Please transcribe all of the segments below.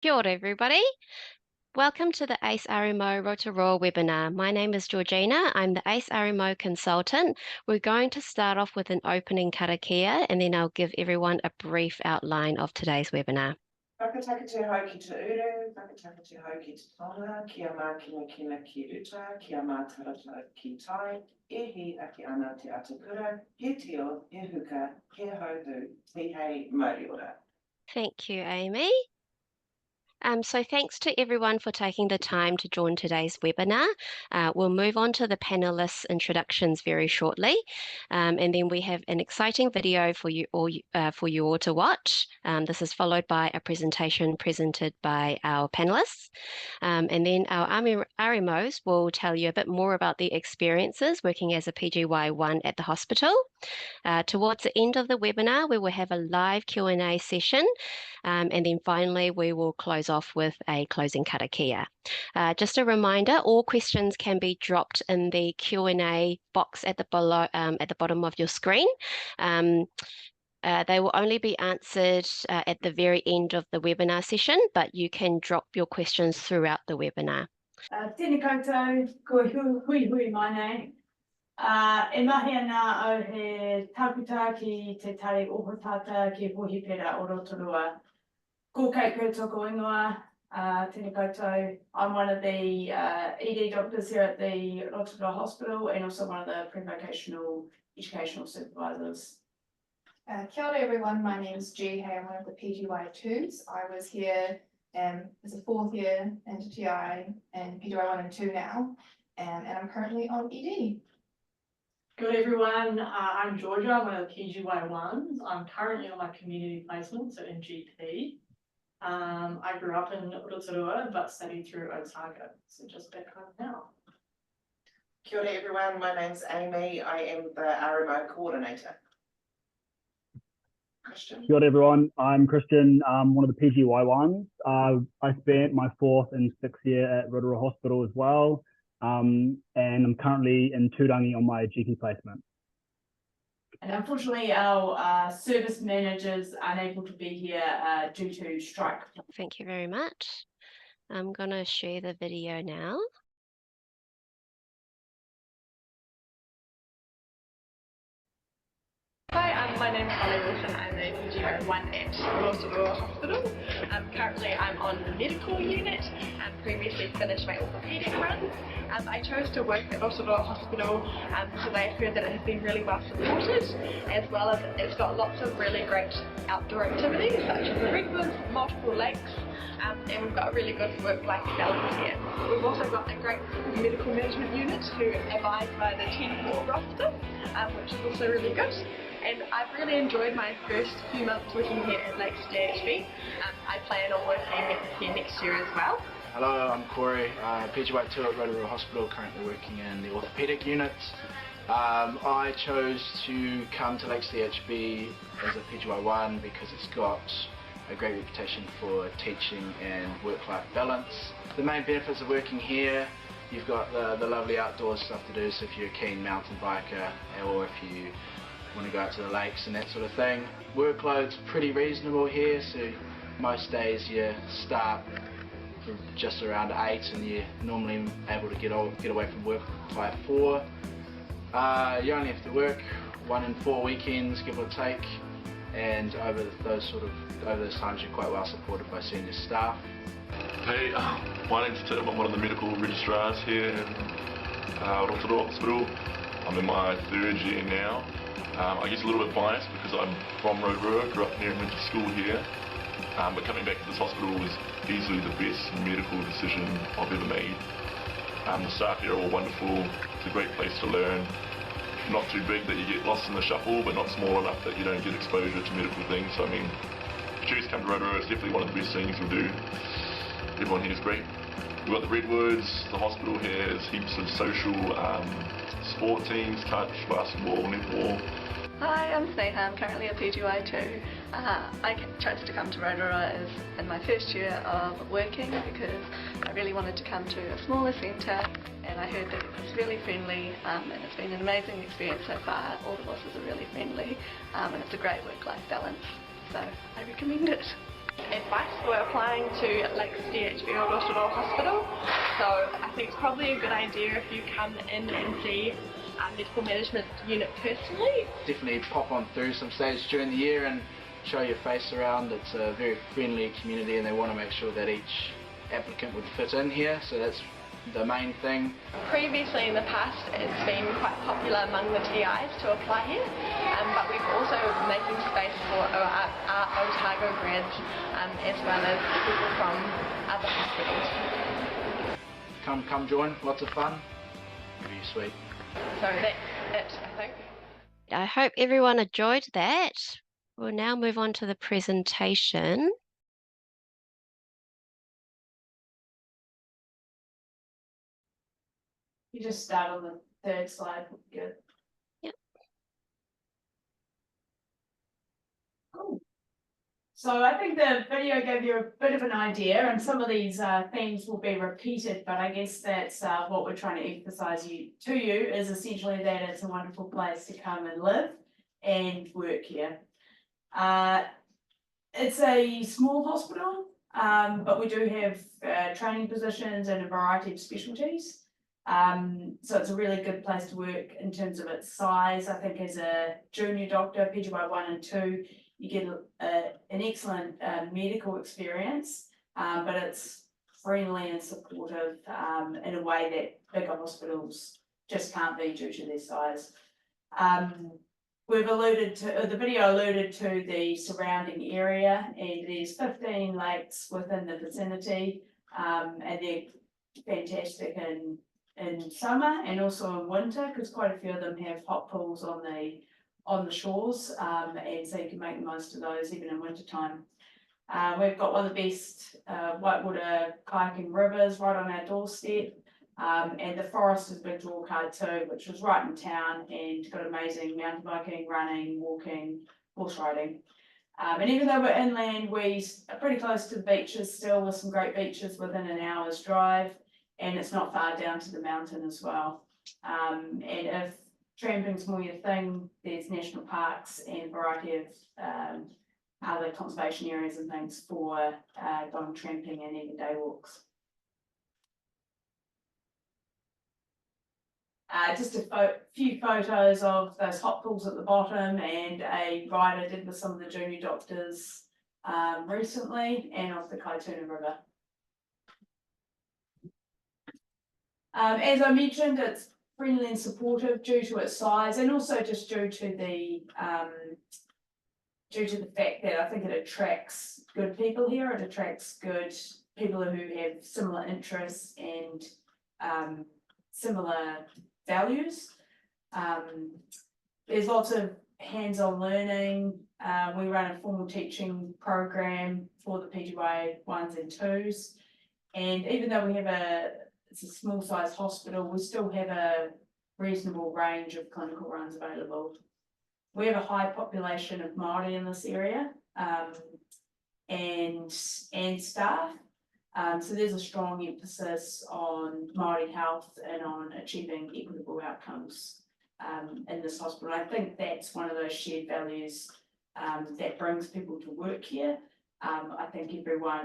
Kia ora, everybody. Welcome to the ACE RMO Rotorua webinar. My name is Georgina. I'm the ACE RMO consultant. We're going to start off with an opening karakia, and then I'll give everyone a brief outline of today's webinar. Whakataka te hau ki te uru, whakataka te hau ki te tonga, kia mā kina ki uta, kia mā tarata ki tai, e hi ake ana te atakura, he tio, he huka, he hauhu, te hei mauri ora. Thank you, Amy. So thanks to everyone for taking the time to join today's webinar. We'll move on to the panelists' introductions very shortly, and then we have an exciting video for you all to watch. This is followed by a presentation presented by our panelists, and then our RMOs will tell you a bit more about the experiences working as a PGY1 at the hospital. Towards the end of the webinar, we will have a live Q&A session, and then finally we will close off with a closing karakia. Just a reminder, all questions can be dropped in the Q&A box at the bottom of your screen. They will only be answered at the very end of the webinar session, but you can drop your questions throughout the webinar. Tēnā koutou, ko hui mai nei. E mahi ana o he takuta ki te tari ohotata ki Hohi Pera o Rotorua. Ko kei toko ingoa, tēnā koutou. I'm one of the ED doctors here at the Rotorua Hospital and also one of the pre-vocational educational supervisors. Kia ora everyone, my name is G. Hey, I'm one of the PGY2s. I was here as a fourth year into TI and PGY1 and 2 now, and I'm currently on ED. Good everyone, I'm Georgia, I'm one of the PGY1s. I'm currently on my community placement, so in GP. I grew up in Rotorua but studied through Otago, so just back home now. Kia ora everyone, my name's Amy, I am the RMO coordinator. Christian. Kia ora everyone, I'm Christian, one of the PGY1s. I spent my 4th and 6th year at Rotorua Hospital as well. And I'm currently in Turangi on my GP placement. And unfortunately, our service managers are unable to be here due to strike. Thank you very much. I'm going to share the video now. Hi, my name is Holly Wilson. I'm a PGY1 at Rotorua Hospital. Currently I'm on the medical unit and previously finished my orthopaedic run. I chose to work at Rotorua Hospital because I heard that it has been really well supported, as well as it's got lots of really great outdoor activities such as the redwoods, multiple lakes, and we've got a really good work-life balance here. We've also got a great medical management unit who abide by the 10-4 roster, which is also really good. And I've really enjoyed my first few months working here at Lakes DHB. I plan on working here next year as well. Hello, I'm Corey, PGY2 at Rotorua Hospital, currently working in the orthopaedic unit. I chose to come to Lakes DHB as a PGY1 because it's got a great reputation for teaching and work-life balance. The main benefits of working here, you've got the lovely outdoor stuff to do, so if you're a keen mountain biker or if you want to go out to the lakes and that sort of thing. Workload's pretty reasonable here, so most days you start from just around 8 and you're normally able to get away from work by 4. You only have to work 1 in 4 weekends, give or take, and over those times you're quite well supported by senior staff. Hey, my name's Tim. I'm one of the medical registrars here in Rotorua Hospital. I'm in my 3rd year now. I guess a little bit biased because I'm from Rotorua, grew up here and went to school here. But coming back to this hospital was easily the best medical decision I've ever made. The staff here are all wonderful, it's a great place to learn. Not too big that you get lost in the shuffle, but not small enough that you don't get exposure to medical things. So I mean, if you choose to come to Rotorua, it's definitely one of the best things you'll do. Everyone here is great. We've got the redwoods, the hospital here has heaps of social sport teams, touch, basketball, netball. Hi, I'm Sneha. I'm currently a PGY2. I chose to come to Rotorua in my first year of working because I really wanted to come to a smaller centre, and I heard that it was really friendly, and it's been an amazing experience so far. All the bosses are really friendly, and it's a great work-life balance, so I recommend it. advice for applying to Lakes DHB or Rotorua Hospital. So I think it's probably a good idea if you come in and see our medical management unit personally. Definitely pop on through some stages during the year and show your face around. It's a very friendly community and they want to make sure that each applicant would fit in here, so that's the main thing. Previously in the past it's been quite popular among the TIs to apply here, but we've also making space for our Otago grads as well as people from other hospitals. Come join, lots of fun, it'll be sweet. So that's it, I think. I hope everyone enjoyed that. We'll now move on to the presentation. You just start on the third slide. Good. Yep. Cool. So I think the video gave you a bit of an idea, and some of these themes will be repeated, but I guess that's what we're trying to emphasize to you is essentially that it's a wonderful place to come and live and work here. It's a small hospital, but we do have training positions and a variety of specialties. So it's a really good place to work in terms of its size. I think as a junior doctor, PGY 1 and 2, you get an excellent medical experience, but it's friendly and supportive in a way that bigger hospitals just can't be due to their size. We've alluded to, the video alluded to the surrounding area, and there's 15 lakes within the vicinity, and they're fantastic in summer and also in winter, because quite a few of them have hot pools on the shores, and so you can make the most of those even in winter time. We've got one of the best whitewater kayaking rivers right on our doorstep, and the forest is a big draw card too, which was right in town and got amazing mountain biking, running, walking, horse riding. And even though we're inland, we are pretty close to the beaches still, with some great beaches within an hour's drive, and it's not far down to the mountain as well. And if tramping's more your thing, there's national parks and a variety of other conservation areas and things for going tramping and even day walks. Just a few photos of those hot pools at the bottom, and a ride I did with some of the junior doctors recently, and of the Kaituna River. As I mentioned, it's friendly and supportive due to its size, and also just due to the fact that I think it attracts good people here. It attracts good people who have similar interests and similar values. There's lots of hands-on learning. We run a formal teaching program for the PGY 1s and 2s, and even though it's a small size hospital, we still have a reasonable range of clinical runs available. We have a high population of Māori in this area, and staff. So there's a strong emphasis on Māori health and on achieving equitable outcomes in this hospital. I think that's one of those shared values that brings people to work here. I think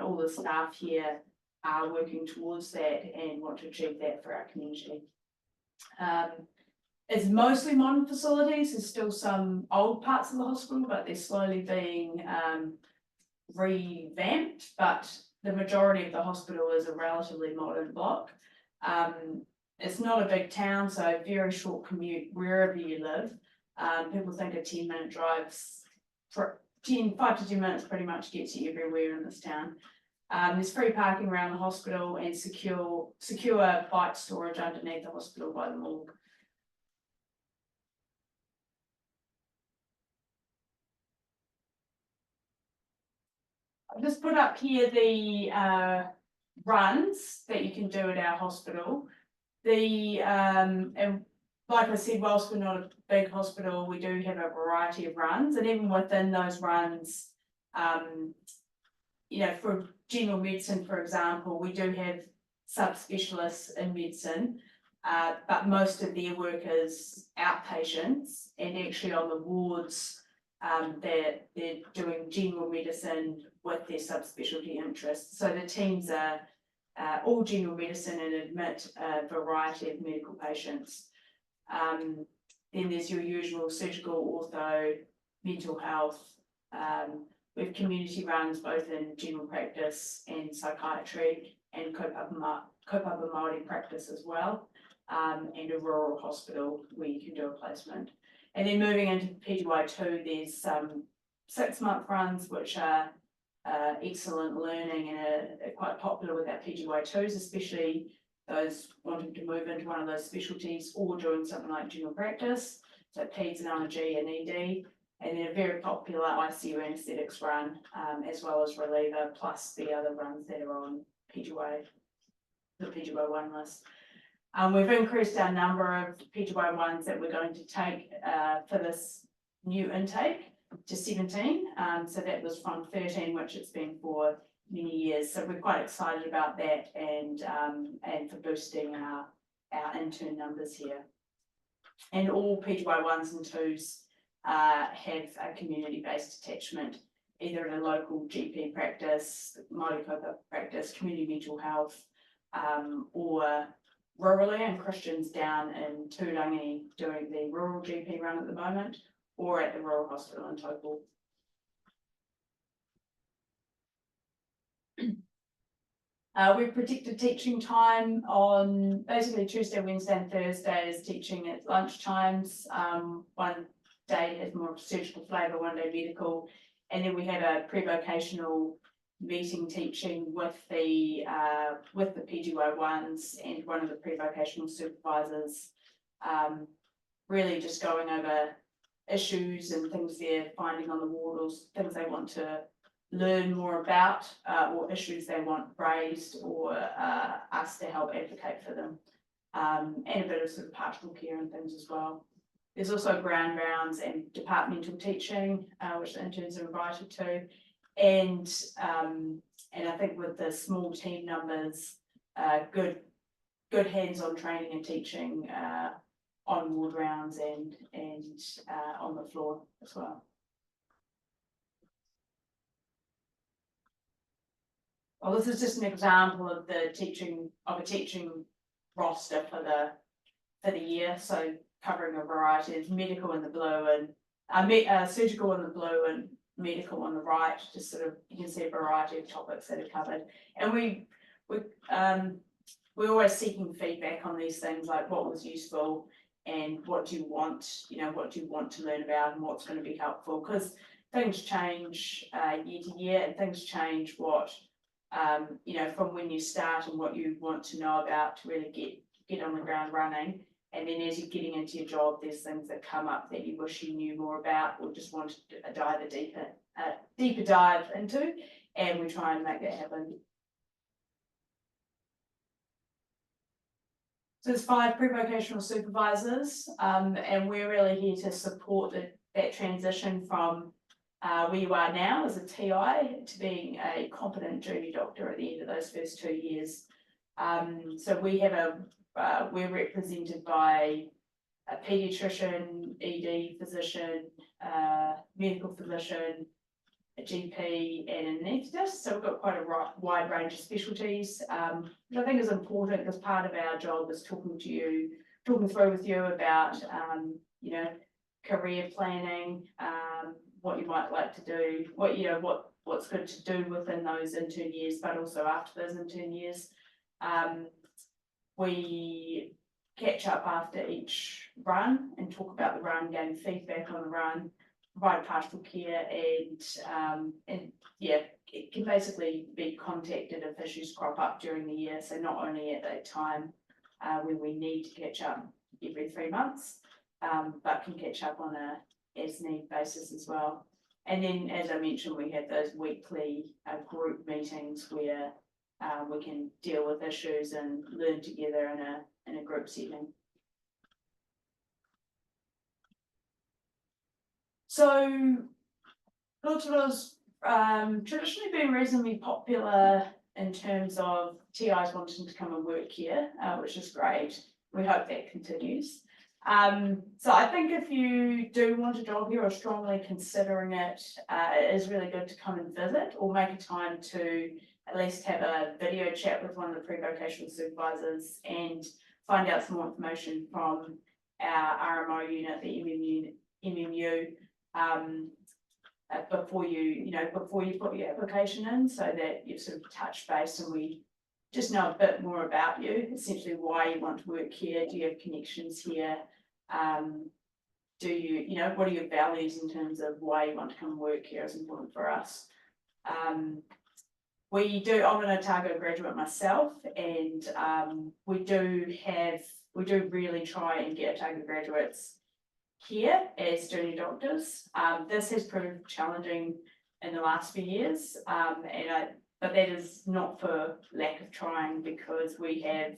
all the staff here are working towards that and want to achieve that for our community. It's mostly modern facilities. There's still some old parts of the hospital, but they're slowly being revamped, but the majority of the hospital is a relatively modern block. It's not a big town, so very short commute wherever you live. People think a 10-minute drive, 5 to 10 minutes pretty much gets you everywhere in this town. There's free parking around the hospital and secure bike storage underneath the hospital by the morgue. I've just put up here the runs that you can do at our hospital. And like I said, whilst we're not a big hospital, we do have a variety of runs, and even within those runs, for general medicine, for example, we do have subspecialists in medicine, but most of their work is outpatients, and actually on the wards, they're doing general medicine with their subspecialty interests. So the teams are all general medicine and admit a variety of medical patients. Then there's your usual surgical, ortho, mental health. We have community runs both in general practice and psychiatry and kaupapa Māori practice as well, and a rural hospital where you can do a placement. And then moving into PGY2, there's some 6-month runs which are excellent learning and are quite popular with our PGY2s, especially those wanting to move into one of those specialties or doing something like general practice, so peds and allergy and ED. And then a very popular ICU anaesthetics run, as well as reliever, plus the other runs that are on PGY, the PGY1 list. We've increased our number of PGY1s that we're going to take for this new intake to 17. So that was from 13, which it's been for many years. So we're quite excited about that and for boosting our intern numbers here. And all PGY1s and 2s have a community-based attachment, either in a local GP practice, Māori kaupapa practice, community mental health, or rurally, and Christian's down in Tūrangi doing the rural GP run at the moment, or at the Rural Hospital in Taupo. We've predicted teaching time on basically Tuesday, Wednesday and Thursday is teaching at lunch times. One day has more surgical flavour, one day medical, and then we have a pre-vocational meeting teaching with the PGY1s and one of the pre-vocational supervisors, really just going over issues and things they're finding on the ward or things they want to learn more about, or issues they want raised, or us to help advocate for them, and a bit of sort of pastoral care and things as well. There's also ground rounds and departmental teaching, which the interns are invited to, and I think with the small team numbers, good hands-on training and teaching on ward rounds and on the floor as well. Well, this is just an example of a teaching roster for the year. So covering a variety of medical in the blue and surgical in the blue and medical on the right. Just sort of, you can see a variety of topics that are covered. And we're always seeking feedback on these things, like what was useful and what do you want, what do you want to learn about and what's going to be helpful, because things change year to year, and things change what from when you start and what you want to know about to really get on the ground running. And then as you're getting into your job, there's things that come up that you wish you knew more about or just wanted to dive a deeper dive into, and we try and make that happen. So there's 5 pre-vocational supervisors, and we're really here to support that transition from where you are now as a TI to being a competent junior doctor at the end of those first 2 years. So we have we're represented by a paediatrician, ED physician, medical physician, a GP and an anaesthetist. So we've got quite a wide range of specialties, which I think is important because part of our job is talking through with you about, career planning, what you might like to do, what's good to do within those intern years, but also after those intern years. We catch up after each run and talk about the run, gain feedback on the run, provide pastoral care, and it can basically be contacted if issues crop up during the year. So not only at that time when we need to catch up every 3 months, but can catch up on a as need basis as well. And then, as I mentioned, we have those weekly group meetings where we can deal with issues and learn together in a group setting. So Rotorua's traditionally been reasonably popular in terms of TIs wanting to come and work here, which is great. We hope that continues. So I think if you do want a job here or strongly considering it, it is really good to come and visit or make a time to at least have a video chat with one of the pre-vocational supervisors and find out some more information from our RMO unit, the MMU, before you put your application in, so that you've sort of touched base and we just know a bit more about you, essentially why you want to work here. Do you have connections here? Do you, what are your values in terms of why you want to come work here is important for us. I'm an Otago graduate myself, and we do really try and get Otago graduates here as junior doctors. This has proved challenging in the last few years, but that is not for lack of trying, because we have,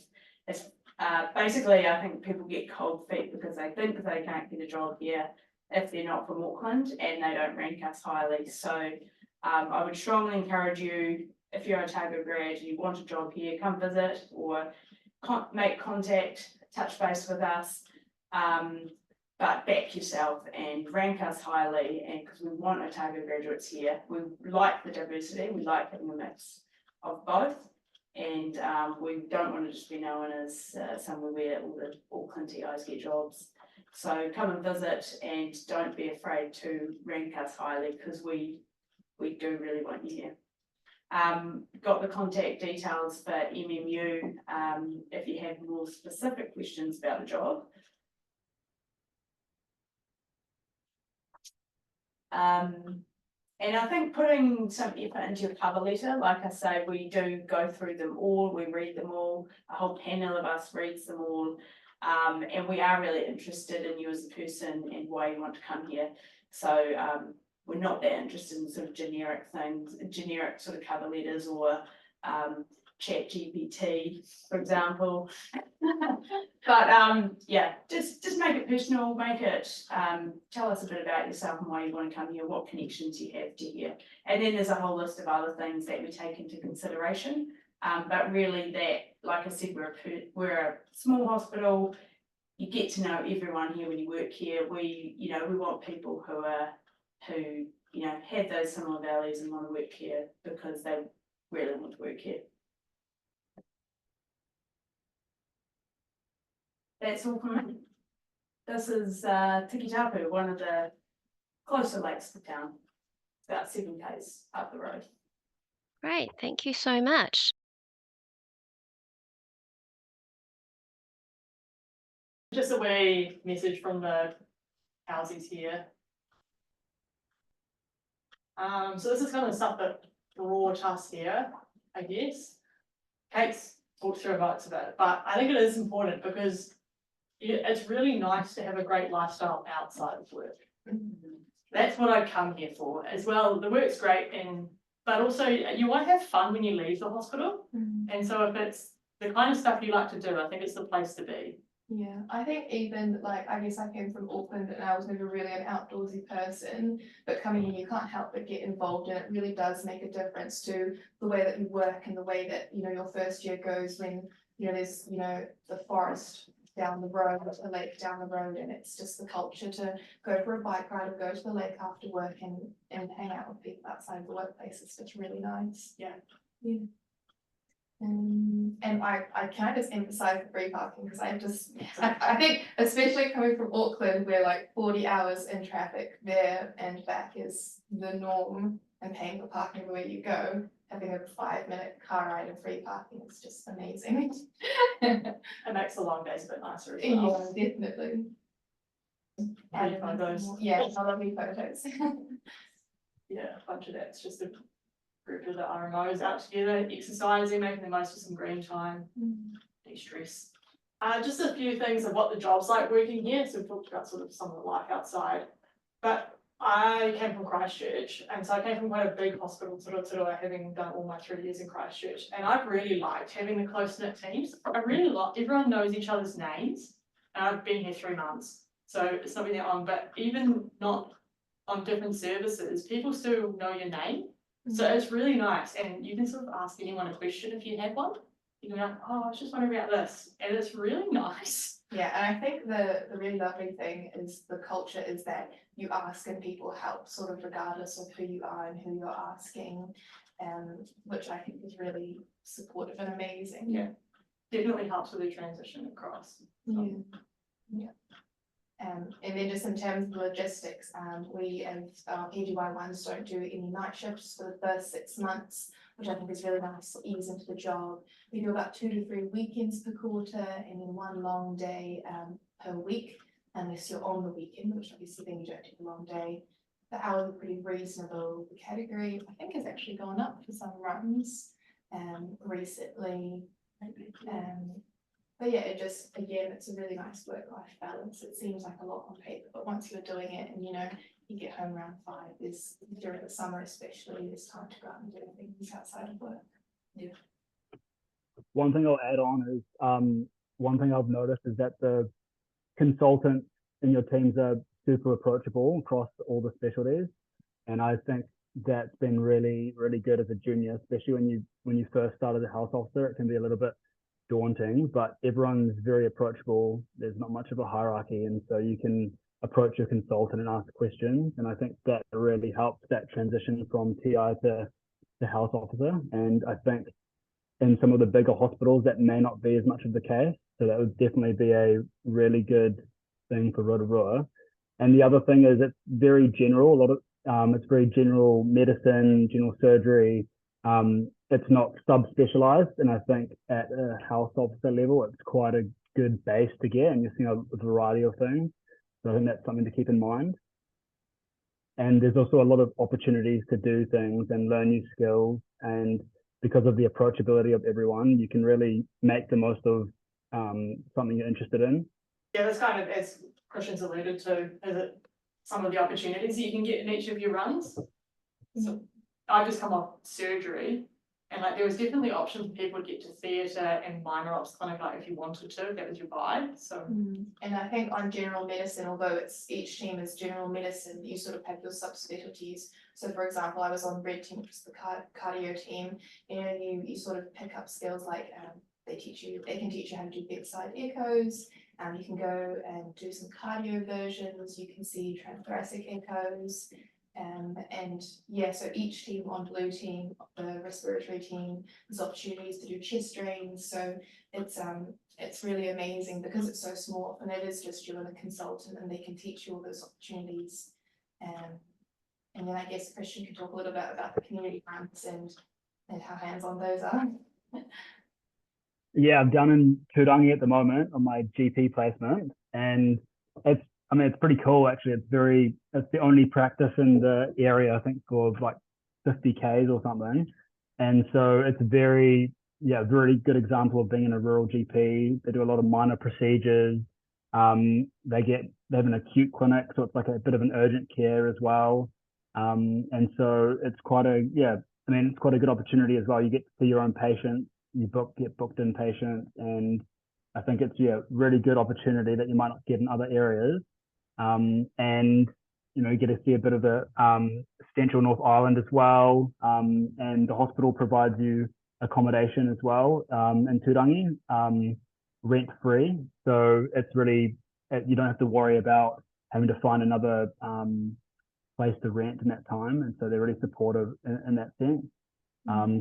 basically I think people get cold feet because they think they can't get a job here if they're not from Auckland and they don't rank us highly. So I would strongly encourage you, if you're a Otago grad and you want a job here, come visit or make contact, touch base with us, but back yourself and rank us highly, and because we want Otago graduates here. We like the diversity, we like having a mix of both, and we don't want to just be known as somewhere where all the Auckland TIs get jobs. So come and visit, and don't be afraid to rank us highly, because we do really want you here. Got the contact details for MMU if you have more specific questions about the job. And I think putting some effort into your cover letter, like I say, we do go through them all, we read them all, a whole panel of us reads them all, and we are really interested in you as a person and why you want to come here. So we're not that interested in sort of generic things, generic sort of cover letters or chat GPT, for example. But yeah, just make it personal, make it, tell us a bit about yourself and why you want to come here, what connections you have to here. And then there's a whole list of other things that we take into consideration. But really that, like I said, we're a small hospital. You get to know everyone here when you work here. We want people who have those similar values and want to work here because they really want to work here. That's all from me. This is Tikitapu, one of the closer lakes to town, about 7 k's up the road. Great, thank you so much. Just a wee message from the houses here. So this is kind of stuff that brought us here, I guess. Kate's talked through about it, but I think it is important because it's really nice to have a great lifestyle outside of work. That's what I come here for as well. The work's great, but also you want to have fun when you leave the hospital. And so if it's the kind of stuff you like to do, I think it's the place to be. Yeah, I think even I guess I came from Auckland and I was never really an outdoorsy person, but coming here you can't help but get involved, and it really does make a difference to the way that you work and the way that your first year goes when there's the forest down the road, the lake down the road, and it's just the culture to go for a bike ride or go to the lake after work and hang out with people outside the workplace. It's just really nice. Yeah. And I can just emphasize the free parking, because I think especially coming from Auckland where 40 hours in traffic there and back is the norm, and paying for parking everywhere you go, having a 5-minute car ride and free parking is just amazing. It makes the long days a bit nicer as well. Yeah, definitely. Pretty photos. Yeah, I love me photos. Yeah, a bunch of that. It's just a group of the RMOs out together, exercising, making the most of some green time, de-stress. Just a few things of what the job's like working here. So we've talked about sort of some of the life outside, but I came from Christchurch, and so I came from quite a big hospital, Rotorua, having done all my 3 years in Christchurch, and I've really liked having the close-knit teams. I really like, everyone knows each other's names, and I've been here 3 months, so it's not really on, but even not on different services, people still know your name. So it's really nice, and you can sort of ask anyone a question if you have one. you're like, oh, I was just wondering about this, and it's really nice. Yeah, and I think the really lovely thing is the culture is that you ask and people help, sort of regardless of who you are and who you're asking, which I think is really supportive and amazing. Yeah. Definitely helps with the transition across. Yeah. And then just in terms of logistics, we as PGY1s don't do any night shifts for the first 6 months, which I think is really nice to ease into the job. We do about 2 to 3 weekends per quarter and then 1 long day per week, unless you're on the weekend, which obviously then you don't do the long day. The hours are pretty reasonable. The category, I think, has actually gone up for some runs recently. But yeah, it just, again, it's a really nice work-life balance. It seems like a lot on paper, but once you're doing it and, you get home around 5, during the summer especially, there's time to go out and do things outside of work. Yeah. One thing I'll add on is, one thing I've noticed is that the consultants in your teams are super approachable across all the specialties. And I think that's been really, really good as a junior, especially when you first started as a health officer. It can be a little bit daunting, but everyone's very approachable. There's not much of a hierarchy, and so you can approach your consultant and ask questions. And I think that really helps that transition from TI to health officer. And I think in some of the bigger hospitals that may not be as much of the case. So that would definitely be a really good thing for Rotorua. And the other thing is it's very general. It's very general medicine, general surgery. It's not subspecialized, and I think at a health officer level, it's quite a good base to get, and you're seeing a variety of things. So I think that's something to keep in mind. And there's also a lot of opportunities to do things and learn new skills. And because of the approachability of everyone, you can really make the most of something you're interested in. Yeah, that's kind of, as Christian's alluded to, is it some of the opportunities that you can get in each of your runs. So I've just come off surgery, and there was definitely options for people to get to theatre and minor ops clinic, if you wanted to, if that was your vibe. So and I think on general medicine, although each team is general medicine, you sort of have your subspecialties. So for example, I was on red team, which is the cardio team. You sort of pick up skills like they can teach you how to do bedside echoes. You can go and do some cardio versions. You can see transthoracic echoes. And yeah, so each team on blue team, the respiratory team, there's opportunities to do chest drains. So it's really amazing because it's so small, and it is just you and a consultant, and they can teach you all those opportunities. And then I guess Christian can talk a little bit about the community grants and how hands-on those are. Yeah, I'm down in Turangi at the moment on my GP placement, and it's pretty cool actually. It's the only practice in the area, I think, for 50 Ks or something. And so it's very good example of being in a rural GP. They do a lot of minor procedures. They have an acute clinic, so it's a bit of an urgent care as well. And so it's quite a good opportunity as well. You get to see your own patients, get booked in patients, and I think it's really good opportunity that you might not get in other areas. And you get to see a bit of the central North Island as well, and the hospital provides you accommodation as well in Turangi, rent free. So it's really, you don't have to worry about having to find another place to rent in that time, and so they're really supportive in that sense.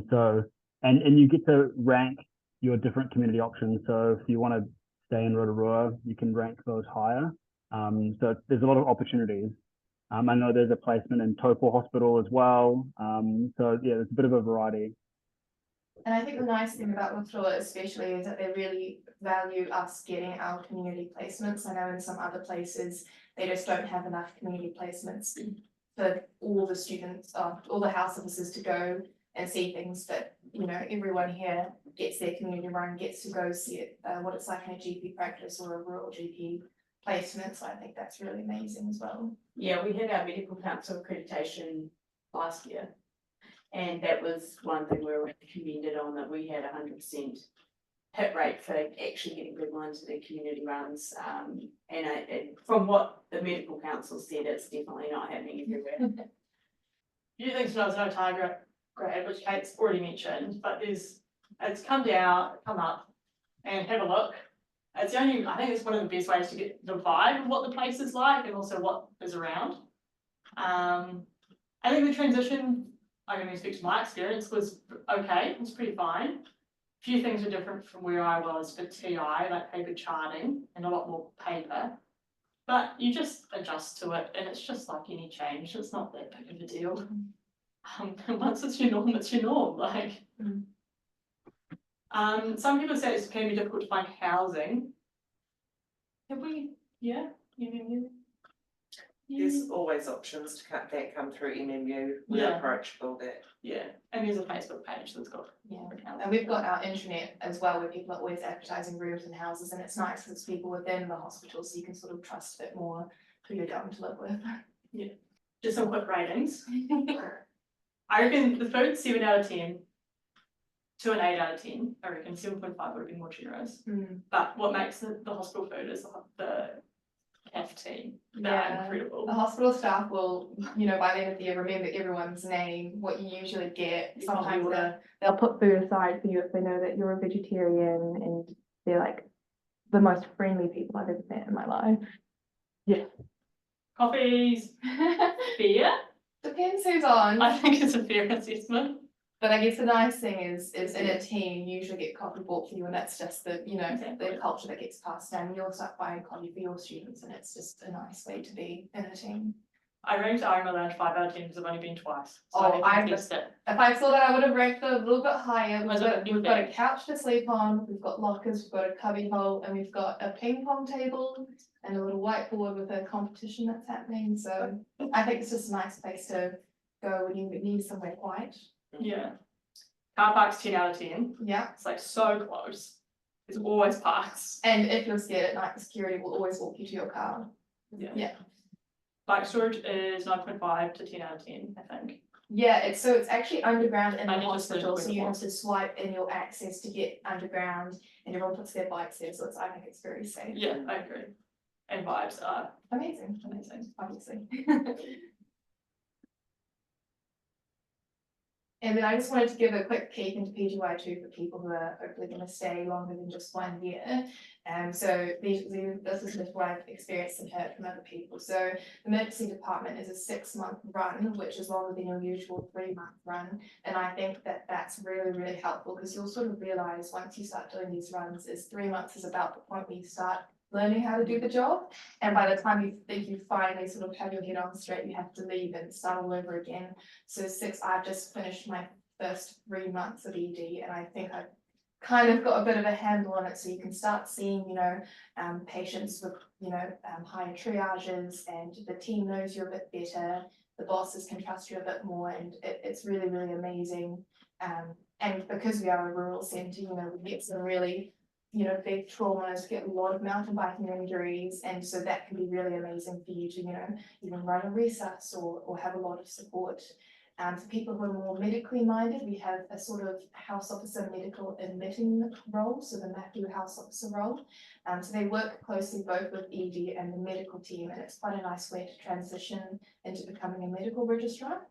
So and you get to rank your different community options. So if you want to stay in Rotorua, you can rank those higher. So there's a lot of opportunities. I know there's a placement in Rotorua Hospital as well. So yeah, there's a bit of a variety. And I think the nice thing about Rotorua especially is that they really value us getting our community placements. I know in some other places, they just don't have enough community placements for all the students, all the house officers to go and see things, but everyone here gets their community run, gets to go see it, what it's like in a GP practice or a rural GP placement. So I think that's really amazing as well. Yeah, we had our medical council accreditation last year, and that was one thing we were commended on, that we had 100% hit rate for actually getting people into their community runs. And from what the medical council said, it's definitely not happening everywhere. few things to know, there's no target grade, which Kate's already mentioned, but there's It's come up and have a look. I think it's one of the best ways to get the vibe of what the place is like and also what is around. I think the transition, I can only speak to my experience, was okay, it was pretty fine. A few things were different from where I was for TI, like paper charting and a lot more paper. But you just adjust to it and it's just like any change, it's not that big of a deal. Once it's your norm, it's your norm. Like, some people say it can be difficult to find housing. Have we? Yeah, There's always options to cut that come through MMU. We're Yeah. approachable there. Yeah, and there's a Facebook page that's got And we've got our intranet as well, where people are always advertising rooms and houses, and it's nice because it's people within the hospital, so you can sort of trust a bit more who you're going to live with. Just some quick ratings. I reckon the food 7 out of 10 to an 8 out of 10. I reckon 7.5 would have been more generous. But what makes the hospital food is the CAF team. They're Yeah. incredible. The hospital staff will, you know, by the end of the year, remember everyone's name, what you usually get. Sometimes they'll put food aside for you if they know that you're a vegetarian, and they're like the most friendly people I've ever met in my life. Yeah. Coffees, beer. Depends who's on. I think it's a fair assessment. But I guess the nice thing is in a team, you usually get coffee bought for you, and that's just the, you know, Exactly. the culture that gets passed down. You'll start buying coffee for your students, and it's just a nice way to be in a team. I ranked RMO Lounge 5 out of 10 because I've only been twice. So Oh, I I've think it. If I saw that, I would have ranked it a little bit higher. Was it We've got a couch to sleep on, we've got lockers, we've got a cubby hole, and we've got a ping pong table and a little whiteboard with a competition that's happening. So I think it's just a nice place to go when you need somewhere quiet. Yeah. Car park's 10 out of 10. Yeah. It's like so close. There's always parks. And if you're scared at night, the security will always walk you to your car. Yeah. Bike storage is 9.5 to 10 out of 10, I think. Yeah, it's actually underground in the I just hospital, didn't so you know have to swipe in your access to get underground, and everyone puts their bikes there, so I think it's very safe. Yeah, I agree. And vibes are Amazing, amazing. obviously. And then I just wanted to give a quick peek into PGY2 for people who are hopefully going to stay longer than just 1 year. So this is just what I've experienced and heard from other people. So the emergency department is a 6-month run, which is longer than your usual 3-month run. And I think that that's really, really helpful, because you'll sort of realize once you start doing these runs, is 3 months is about the point where you start learning how to do the job, and by the time you think you finally sort of have your head on straight, you have to leave and start all over again. So I've just finished my first 3 months of ED, and I think I've kind of got a bit of a handle on it, so you can start seeing, you know, patients with, you know, higher triages, and the team knows you a bit better, the bosses can trust you a bit more, and it's really, really amazing. And because we are a rural centre, you know, we get some really, you know, big traumas, get a lot of mountain biking injuries, and so that can be really amazing for you to, you know, even run a resus or have a lot of support. For people who are more medically minded, we have a sort of house officer medical admitting role, so the MAPU house officer role. So they work closely both with ED and the medical team, and it's quite a nice way to transition into becoming a medical registrar.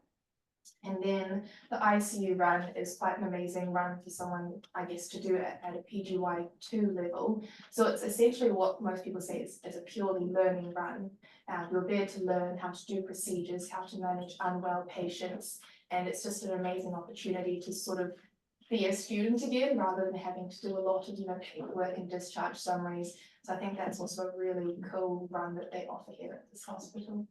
And then the ICU run is quite an amazing run for someone, I guess, to do it at a PGY2 level. So it's essentially what most people say is a purely learning run. You're there to learn how to do procedures, how to manage unwell patients, and it's just an amazing opportunity to sort of be a student again, rather than having to do a lot of, you know, paperwork and discharge summaries. So I think that's also a really cool run that they offer here at this hospital.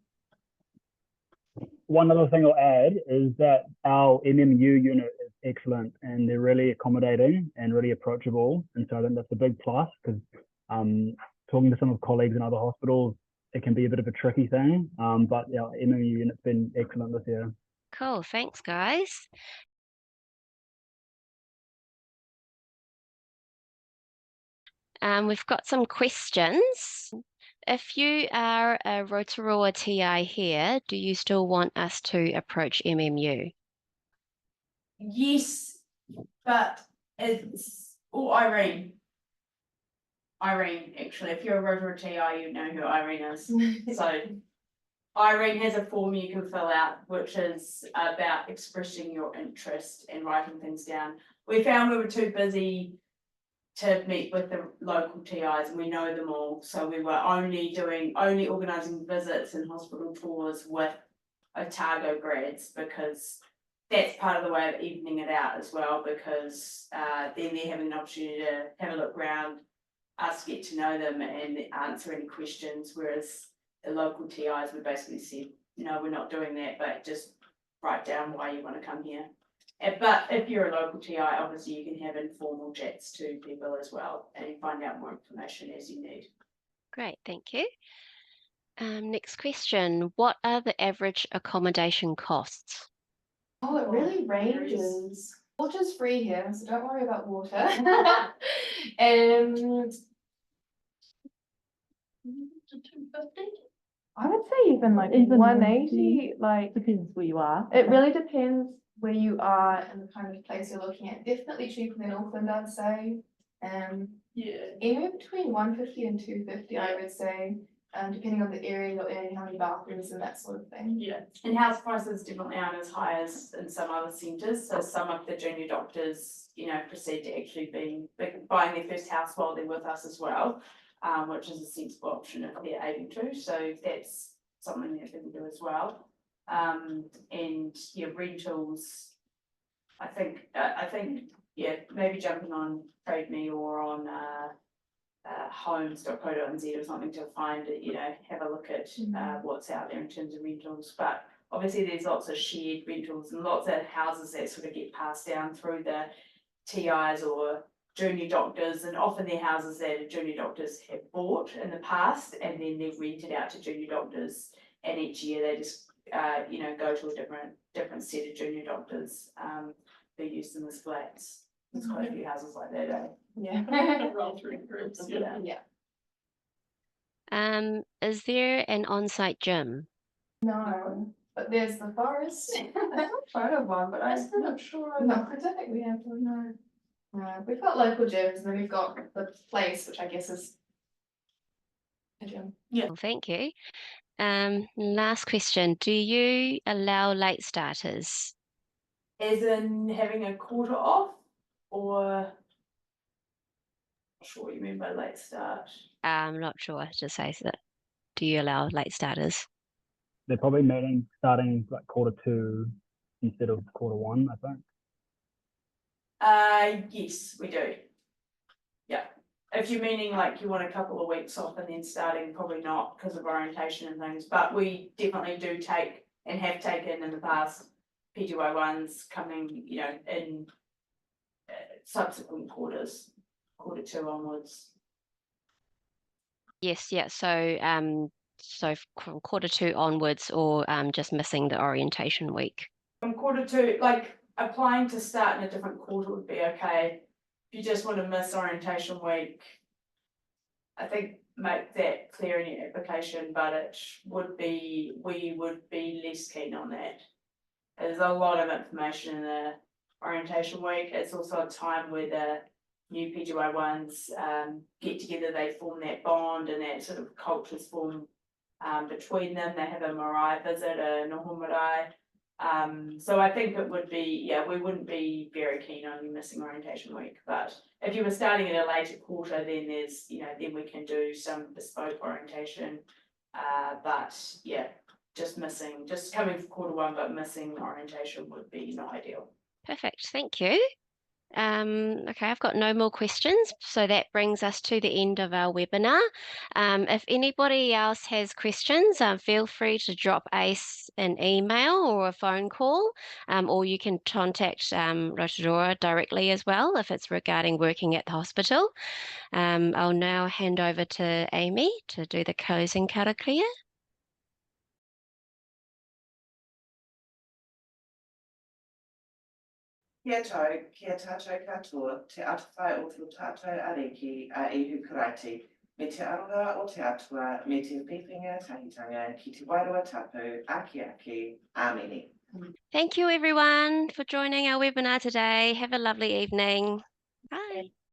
One other thing I'll add is that our MMU unit is excellent, and they're really accommodating and really approachable. And so I think that's a big plus, because talking to some of colleagues in other hospitals, it can be a bit of a tricky thing. But yeah, MMU unit's been excellent this year. Cool, thanks guys. We've got some questions. If you are a Rotorua TI here, do you still want us to approach MMU? Yes, but it's Irene. Irene, actually, if you're a Rotorua TI, you know who Irene is. So Irene has a form you can fill out, which is about expressing your interest and writing things down. we found we were too busy to meet with the local TIs, and we know them all, so we were only organising visits and hospital tours with Otago grads, because that's part of the way of evening it out as well, because then they're having an opportunity to have a look around, us get to know them and answer any questions, whereas the local TIs would basically say, no, we're not doing that, but just write down why you want to come here. But if you're a local TI, obviously you can have informal chats to people as well and find out more information as you need. Great, thank you. Next question. What are the average accommodation costs? Oh, it really ranges. Water's free here, so don't worry about water. I would say even like 180, like Depends where you are. it really depends where you are and the kind of place you're looking at. Definitely cheaper than Auckland, I'd say. Yeah. Anywhere between 150 and 250, I would say, depending on the area you're in, how many bathrooms and that sort of thing. Yeah. And house prices definitely aren't as high as in some other centres, so some of the junior doctors, proceed to actually buying their first house while they're with us as well, which is a sensible option if they're able to, so that's something that they can do as well. And yeah, rentals, I think, maybe jumping on Trade Me or on homes.co.nz or something to find it, have a look at what's out there in terms of rentals. But obviously there's lots of shared rentals and lots of houses that sort of get passed down through the TIs or junior doctors, and often they're houses that junior doctors have bought in the past and then they've rented out to junior doctors, and each year they just go to a different set of junior doctors who use them as flats. There's quite a few houses like that, eh? Yeah. Roll through groups. Yeah. Yeah. Is there an on-site gym? No, but there's the forest. I've heard of one, but I'm not sure. No, I don't think we have one, no. We've got local gyms, and then we've got the place, which I guess is a gym. Well, thank you. Last question. Do you allow late starters? As in having a quarter off, or not sure what you mean by late start. I'm not sure to say that. Do you allow late starters? They're probably starting like Q2 instead of Q1, I think. Yes, we do. Yeah. If you're meaning like you want a couple of weeks off and then starting, probably not because of orientation and things, but we definitely do take and have taken in the past PGY1s coming, in subsequent quarters, Q2 onwards. Yes, yeah. So from Q2 onwards, or just missing the orientation week. From Q2, like applying to start in a different quarter would be okay. If you just want to miss orientation week, I think make that clear in your application, but we would be less keen on that. There's a lot of information in the orientation week. It's also a time where the new PGY1s get together, they form that bond and that sort of cultures form between them. They have a marae visit, a noho marae. So I think it would be, we wouldn't be very keen on you missing orientation week, but if you were starting at a later quarter, then there's, then we can do some bespoke orientation. But yeah, just coming for Q1, but missing orientation would be not ideal. Perfect, thank you. Okay, I've got no more questions, so that brings us to the end of our webinar. If anybody else has questions, feel free to drop Ace an email or a phone call, or you can contact Rotorua directly as well if it's regarding working at the hospital. I'll now hand over to Amy to do the closing karakia. Kia tau, kia tātou katoa, te atawhai o tō tātou ariki a ihu karaiti, me te aronga o te atua, me te whiwhinga tahitanga ki te wairua tapu, aki, āmeni. Thank you everyone for joining our webinar today. Have a lovely evening. Bye.